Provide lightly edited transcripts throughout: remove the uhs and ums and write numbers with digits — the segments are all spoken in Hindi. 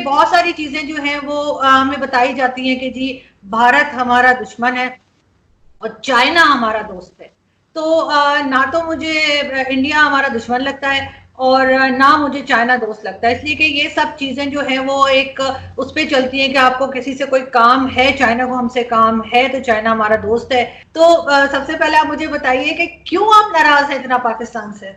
बहुत सारी चीजें जो हैं वो हमें बताई जाती हैं कि जी भारत हमारा दुश्मन है और चाइना हमारा दोस्त है। तो ना तो मुझे इंडिया हमारा दुश्मन लगता है और ना मुझे चाइना दोस्त लगता है, इसलिए कि ये सब चीजें जो है वो एक उस पर चलती हैं कि आपको किसी से कोई काम है, चाइना को हमसे काम है तो चाइना हमारा दोस्त है। तो सबसे पहले आप मुझे बताइए कि क्यों आप नाराज हैं इतना पाकिस्तान से?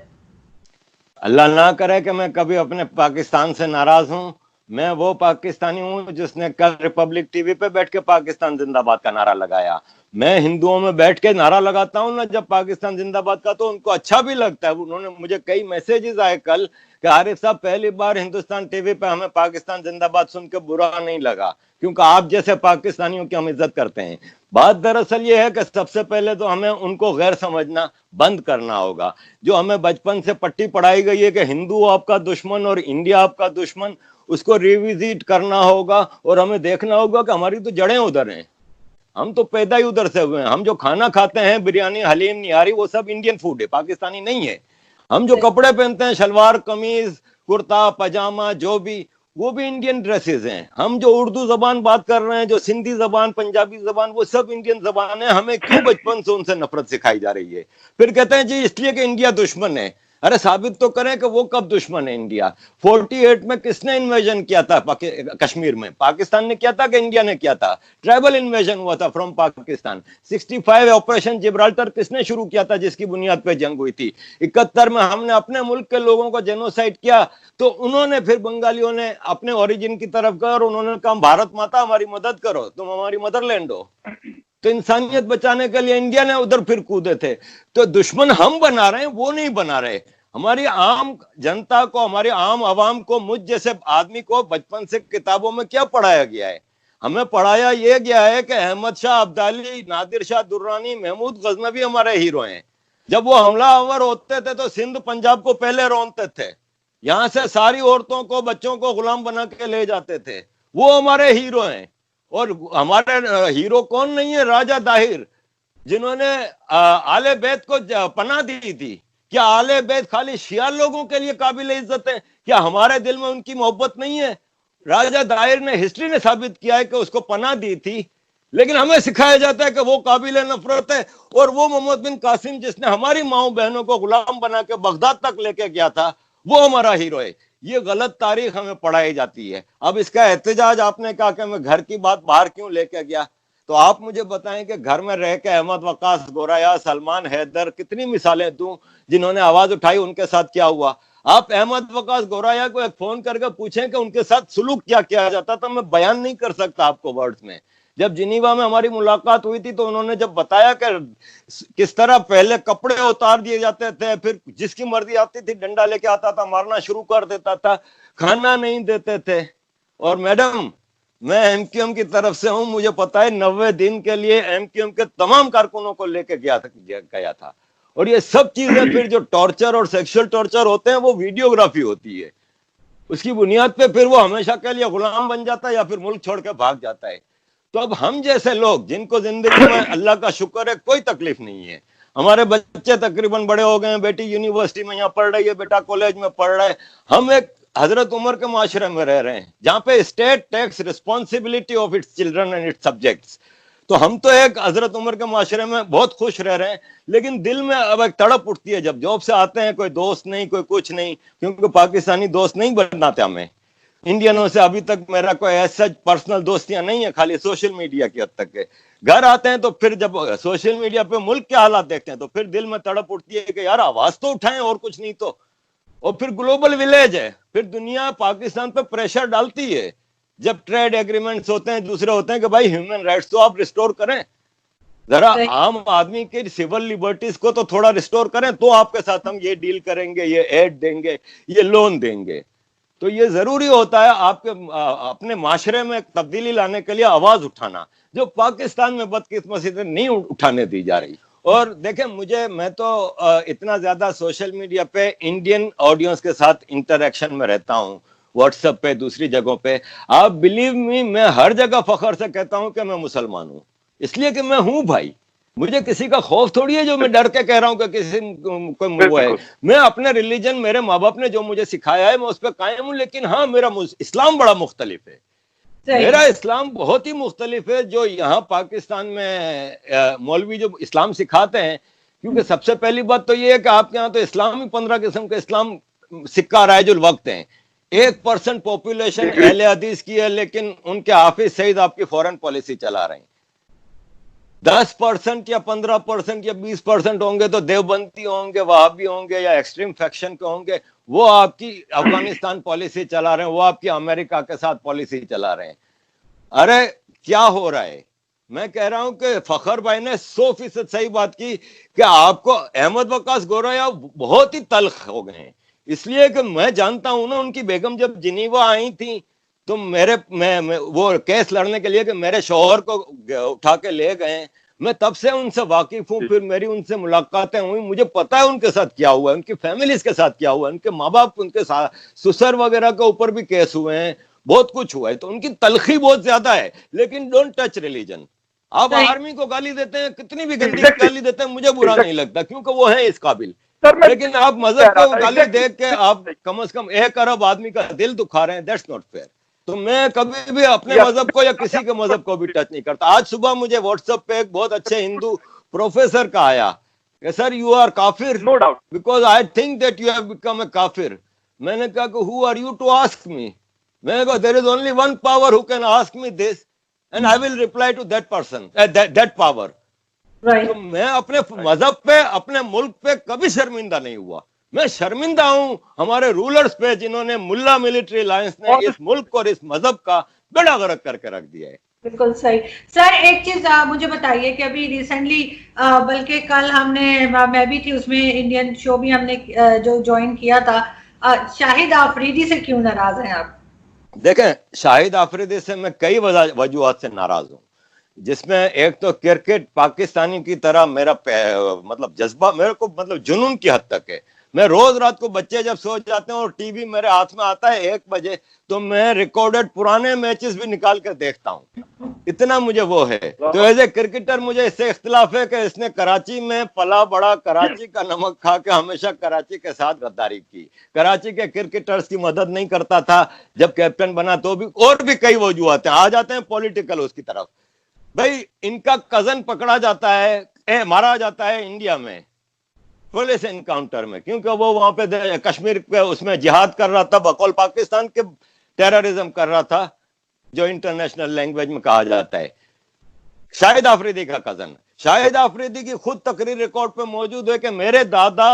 अल्लाह ना करे कि मैं कभी अपने पाकिस्तान से नाराज हूं। मैं वो पाकिस्तानी हूं जिसने कल रिपब्लिक टीवी पे बैठ के पाकिस्तान जिंदाबाद का नारा लगाया। मैं हिंदुओं में बैठ के नारा लगाता हूं ना जब पाकिस्तान जिंदाबाद का, तो उनको अच्छा भी लगता है। उन्होंने मुझे कई मैसेजेस आए कल कि आरिफ साहब पहली बार हिंदुस्तान टीवी पे हमें पाकिस्तान जिंदाबाद सुन के बुरा नहीं लगा, क्योंकि आप जैसे पाकिस्तानियों की हम इज्जत करते हैं। बात दरअसल ये है कि सबसे पहले तो हमें उनको गैर समझना बंद करना होगा। जो हमें बचपन से पट्टी पढ़ाई गई है कि हिंदू आपका दुश्मन और इंडिया आपका दुश्मन, उसको रिविजिट करना होगा और हमें देखना होगा कि हमारी तो जड़ें उधर हैं। हम तो पैदा ही उधर से हुए हैं। हम जो खाना खाते हैं, बिरयानी, हलीम, निहारी, वो सब इंडियन फूड है, पाकिस्तानी नहीं है। हम जो कपड़े पहनते हैं, शलवार कमीज, कुर्ता पजामा, जो भी, वो भी इंडियन ड्रेसेस हैं। हम जो उर्दू जबान बात कर रहे हैं, जो सिंधी जबान, पंजाबी जबान, वो सब इंडियन जबान है। हमें क्यों बचपन से उनसे नफरत सिखाई जा रही है? फिर कहते हैं जी इसलिए कि इंडिया दुश्मन है। अरे साबित तो करें कि वो कब दुश्मन है इंडिया। 48 में किसने इन्वेजन किया था कश्मीर में? पाकिस्तान ने किया था कि इंडिया ने किया था? ट्राइबल इन्वेजन हुआ था फ्रॉम पाकिस्तान। 65 ऑपरेशन जिब्राल्टर किसने शुरू किया था, जिसकी बुनियाद पर जंग हुई थी? 71 में हमने अपने मुल्क के लोगों को जेनोसाइड किया, तो उन्होंने फिर बंगालियों ने अपने ओरिजिन की तरफ गए और उन्होंने कहा भारत माता हमारी मदद करो, तुम हमारी मदरलैंड हो। तो इंसानियत बचाने के लिए इंडिया ने उधर फिर कूदे थे। तो दुश्मन हम बना रहे हैं, वो नहीं बना रहे। हमारी आम जनता को, हमारे आम आवाम को, मुझ जैसे आदमी को बचपन से किताबों में क्या पढ़ाया गया है? हमें पढ़ाया यह गया है कि अहमद शाह अब्दाली, नादिर शाह दुर्रानी, महमूद गजनवी हमारे हीरो हैं। जब वो हमलावर होते थे तो सिंध पंजाब को पहले रौंदते थे, यहां से सारी औरतों को, बच्चों को गुलाम बना के ले जाते थे। वो हमारे हीरो हैं। और हमारे हीरो कौन नहीं है? राजा दाहिर, जिन्होंने आले बैत को पनाह दी थी। क्या आले बैत खाली शिया लोगों के लिए काबिल इज्जत है? क्या हमारे दिल में उनकी मोहब्बत नहीं है? राजा दाहिर ने, हिस्ट्री ने साबित किया है कि उसको पनाह दी थी, लेकिन हमें सिखाया जाता है कि वो काबिल नफरत है। और वो मोहम्मद बिन कासिम, जिसने हमारी माओ बहनों को गुलाम बना के बगदाद तक लेके गया था, वो हमारा हीरो है। ये गलत तारीख हमें पढ़ाई जाती है। अब इसका एहतजाज, आपने कहा कि मैं घर की बात बाहर क्यों लेके गया, तो आप मुझे बताएं कि घर में रह के अहमद वकास गोराया, सलमान हैदर, कितनी मिसालें दूं जिन्होंने आवाज उठाई, उनके साथ क्या हुआ? आप अहमद वकास गोराया को एक फोन करके पूछें कि उनके साथ सुलूक क्या किया जाता था, मैं बयान नहीं कर सकता आपको वर्ड्स में। जब जिनीवा में हमारी मुलाकात हुई थी तो उन्होंने जब बताया कि किस तरह पहले कपड़े उतार दिए जाते थे, फिर जिसकी मर्जी आती थी डंडा लेके आता था, मारना शुरू कर देता था, खाना नहीं देते थे। और मैडम, मैं एमक्यूएम की तरफ से हूं, मुझे पता है 90 दिन के लिए एमक्यूएम के तमाम कारकुनों को लेके गया था। और ये सब चीजें फिर जो टॉर्चर और सेक्सुअल टॉर्चर होते हैं वो वीडियोग्राफी होती है। उसकी बुनियाद पे फिर वो हमेशा के लिए गुलाम बन जाता है या फिर मुल्क छोड़ के भाग जाता है। तो अब हम जैसे लोग, जिनको जिंदगी में अल्लाह का शुक्र है कोई तकलीफ नहीं है, हमारे बच्चे तकरीबन बड़े हो गए हैं, बेटी यूनिवर्सिटी में यहाँ पढ़ रही है, बेटा कॉलेज में पढ़ रहा है, हम एक हजरत उमर के माशरे में रह रहे हैं जहां पे state takes responsibility of its children and its subjects. तो हम तो एक हजरत उमर के माशरे में बहुत खुश रह रहे हैं, लेकिन दिल में अब एक तड़प उठती है जब जॉब से आते हैं, कोई दोस्त नहीं, कोई कुछ नहीं, क्योंकि पाकिस्तानी दोस्त नहीं बनाते हमें। इंडियनों से अभी तक मेरा कोई ऐसा पर्सनल दोस्तियां नहीं है, खाली सोशल मीडिया की हद तक है। घर आते हैं तो फिर जब सोशल मीडिया पे मुल्क के हालात देखते हैं तो फिर दिल में तड़प उठती है कि यार आवाज तो उठाएं और कुछ नहीं तो। और फिर ग्लोबल विलेज है, फिर दुनिया पाकिस्तान पे प्रेशर डालती है। जब ट्रेड एग्रीमेंट्स होते हैं, दूसरे होते हैं कि भाई ह्यूमन राइट्स तो आप रिस्टोर करें, जरा आम आदमी के सिविल लिबर्टीज को तो थोड़ा रिस्टोर करें, तो आपके साथ हम ये डील करेंगे, ये एड देंगे, ये लोन देंगे। तो ये जरूरी होता है आपके अपने माशरे में तब्दीली लाने के लिए आवाज उठाना, जो पाकिस्तान में बदकिस्मती से नहीं उठाने दी जा रही। और देखें, मैं तो इतना ज्यादा सोशल मीडिया पे इंडियन ऑडियंस के साथ इंटरेक्शन में रहता हूँ, व्हाट्सएप पे, दूसरी जगहों पे। आप बिलीव मी, मैं हर जगह फखर से कहता हूं कि मैं मुसलमान हूं, इसलिए कि मैं हूं भाई। मुझे किसी का खौफ थोड़ी है जो मैं डर के कह रहा हूं कि किसी कोई वो है। मैं अपने रिलीजन, मेरे माँ बाप ने जो मुझे सिखाया है मैं उस पर कायम हूं, लेकिन हाँ मेरा इस्लाम बड़ा मुख्तलिफ है। मेरा इस्लाम बहुत ही मुख्तलिफ है जो यहाँ पाकिस्तान में मौलवी जो इस्लाम सिखाते हैं। क्योंकि सबसे पहली बात तो ये है कि आपके यहाँ तो इस्लाम ही 15 किस्म का इस्लाम सिक्का राइजुल वक्त है। 1% पॉपुलेशन अहले हदीस की है, लेकिन उनके हाफिज सईद आपकी फॉरेन पॉलिसी चला रहे हैं। 10% या 15% या 20% होंगे तो देवबंदी होंगे, वहाबी होंगे या एक्सट्रीम फैक्शन के होंगे, वो आपकी अफगानिस्तान पॉलिसी चला रहे हैं, वो आपकी अमेरिका के साथ पॉलिसी चला रहे हैं। अरे क्या हो रहा है? मैं कह रहा हूं कि फखर भाई ने 100% सही बात की कि आपको अहमद वकास गोरया बहुत ही तल्ख हो गए हैं, इसलिए कि मैं जानता हूं ना, उनकी बेगम जब जिनीवा आई थी तो मैं वो केस लड़ने के लिए कि मेरे शौहर को उठा के ले गए, मैं तब से उनसे वाकिफ हूं। फिर मेरी उनसे मुलाकातें हुई, मुझे पता है उनके साथ क्या हुआ है, उनकी फैमिलीज के साथ क्या हुआ है, उनके माँ बाप, उनके ससुर वगैरह के ऊपर भी केस हुए हैं, बहुत कुछ हुआ है। तो उनकी तलखी बहुत ज्यादा है, लेकिन डोंट टच रिलीजन। आप आर्मी को गाली देते हैं, कितनी भी गंदी गाली देते हैं, मुझे बुरा नहीं लगता क्योंकि वो है इस काबिल। लेकिन आप मजहब को गाली देख के आप कम से कम 1 अरब आदमी का दिल दुखा रहे हैं, दैट्स नॉट फेयर। तो मैं कभी भी अपने मजहब को या किसी के मजहब को भी टच नहीं करता। आज सुबह मुझे व्हाट्सएप पे एक बहुत अच्छे हिंदू प्रोफेसर का आया कि सर यू आर काफिर, no doubt, because I think that you have become a काफिर। मैंने कहा कि who are you to ask me? मैंने कहा there is only one power who can ask me this and I will reply to that person, that power. तो मैं अपने मजहब पे, अपने मुल्क पे कभी शर्मिंदा नहीं हुआ। मैं शर्मिंदा हूं हमारे रूलर्स पे जिन्होंने मुल्ला मिलिट्री अलायंस ने इस मुल्क और इस मजहब का बेड़ा गर्क करके रख दिया है। बिल्कुल सही। सर एक चीज मुझे बताइए कि अभी रिसेंटली, बल्कि कल हमने, मैं भी थी उसमें, इंडियन शो भी हमने जो ज्वाइन किया था, शाहिद आफरीदी से क्यों नाराज हैं आप? देखें, शाहिद आफरीदी से मैं कई वजूहत से नाराज हूं, जिसमें एक तो क्रिकेट पाकिस्तानी की तरह मेरा मतलब जज्बा, मेरे को मतलब जुनून की हद तक है। मैं रोज रात को, बच्चे जब सो जाते हैं और टीवी मेरे हाथ में आता है 1 बजे, तो मैं रिकॉर्डेड पुराने मैचेस भी निकाल कर देखता हूं, इतना मुझे वो है। तो एज ए क्रिकेटर मुझे इससे इख्तिलाफ है कि इसने कराची में पला बड़ा, कराची का नमक खा के हमेशा कराची के साथ गद्दारी की, कराची के क्रिकेटर्स की मदद नहीं करता था जब कैप्टन बना, तो भी और भी कई वजूहत हैं। आ जाते हैं पॉलिटिकल उसकी तरफ। भाई इनका कजन पकड़ा जाता है, मारा जाता है इंडिया में पुलिस एनकाउंटर में, क्योंकि वो वहां पे कश्मीर पे उसमें जिहाद कर रहा था, बकौल पाकिस्तान के टेररिज्म कर रहा था, जो इंटरनेशनल लैंग्वेज में कहा जाता है। शाहिद आफरीदी का कजन, शाहिद आफरीदी की खुद तकरीर रिकॉर्ड पे मौजूद है कि मेरे दादा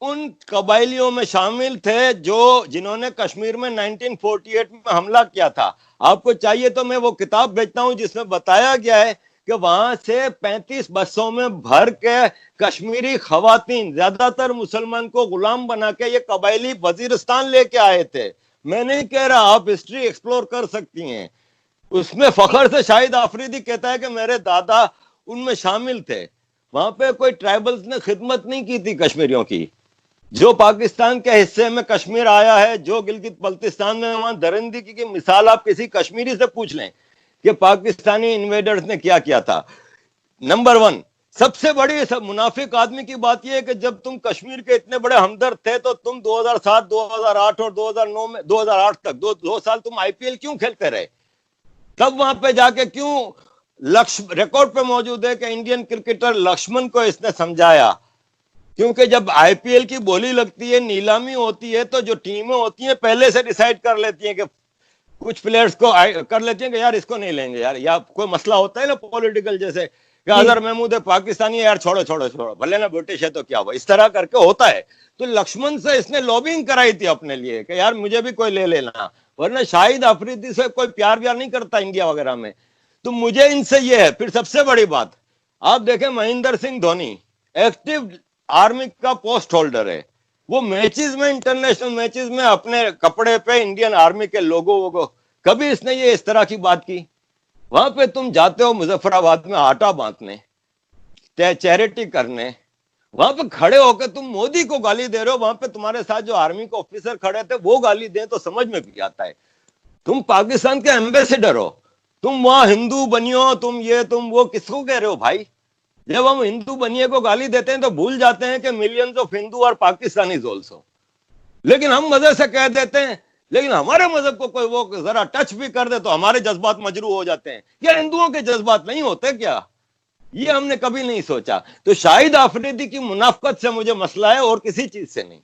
उन कबाइलियों में शामिल थे जो जिन्होंने कश्मीर में 1948 में हमला किया था। आपको चाहिए तो मैं वो किताब भेजता हूं जिसमें बताया गया है कि वहां से 35 बसों में भर के कश्मीरी खवातीन, ज्यादातर मुसलमान, को गुलाम बना के ये कबाइली वजीरिस्तान लेके आए थे। मैं नहीं कह रहा, आप हिस्ट्री एक्सप्लोर कर सकती हैं। उसमें फखर से शाहिद आफरीदी कहता है कि मेरे दादा उनमें शामिल थे। वहां पे कोई ट्राइबल्स ने खिदमत नहीं की थी कश्मीरियों की। जो पाकिस्तान के हिस्से में कश्मीर आया है, जो गिलगित बल्तिस्तान में, वहां दरिंदगी की मिसाल आप किसी कश्मीरी से पूछ लें कि पाकिस्तानी इन्वेडर्स ने क्या किया था। नंबर 1 सबसे बड़ी सब मुनाफिक आदमी की बात यह है कि जब तुम कश्मीर के इतने बड़े हमदर्द थे तो तुम 2007, 2008 और 2009 में, 2008 तक 2 साल तुम आईपीएल क्यों खेलते रहे? तब वहां पे जाके क्यों, रिकॉर्ड पे मौजूद है कि इंडियन क्रिकेटर लक्ष्मण को इसने समझाया, क्योंकि जब आईपीएल की बोली लगती है, नीलामी होती है, तो जो टीमें होती हैं पहले से डिसाइड कर लेती हैं कि कुछ प्लेयर्स को कर लेते हैं कि यार इसको नहीं लेंगे यार, या कोई मसला होता है ना पॉलिटिकल, जैसे कि अजहर महमूद है पाकिस्तानी है यार, छोड़ो छोड़ो छोड़ो, भले ना ब्रिटिश है तो क्या हुआ, इस तरह करके होता है। तो लक्ष्मण से इसने लॉबिंग कराई थी अपने लिए कि यार मुझे भी कोई ले लेना, वरना शाहिद अफरीदी से कोई प्यार व्यार नहीं करता इंडिया वगैरह में। तो मुझे इनसे ये है। फिर सबसे बड़ी बात, आप देखें महेंद्र सिंह धोनी एक्टिव आर्मी का पोस्ट होल्डर है, वो मैचेस में, इंटरनेशनल मैचेस में अपने कपड़े पे इंडियन आर्मी के लोगों को, कभी इसने ये इस तरह की बात की? वहां पे तुम जाते हो मुजफ्फराबाद में आटा बांटने, चैरिटी करने, वहां पे खड़े होकर तुम मोदी को गाली दे रहे हो, वहां पे तुम्हारे साथ जो आर्मी के ऑफिसर खड़े थे वो गाली दें तो समझ में भी आता है। तुम पाकिस्तान के एम्बेसडर हो, तुम वहां हिंदू बनियो, तुम ये तुम वो, किसको कह रहे हो भाई? जब हम हिंदू बनिए को गाली देते हैं तो भूल जाते हैं कि मिलियंस ऑफ हिंदू और पाकिस्तानीज ऑल्सो। लेकिन हम मजे से कह देते हैं, लेकिन हमारे मजहब को कोई वो जरा टच भी कर दे तो हमारे जज्बात मजरू हो जाते हैं। क्या हिंदुओं के जज्बात नहीं होते क्या? ये हमने कभी नहीं सोचा। तो शाहिद आफरीदी की मुनाफकत से मुझे मसला है और किसी चीज से नहीं।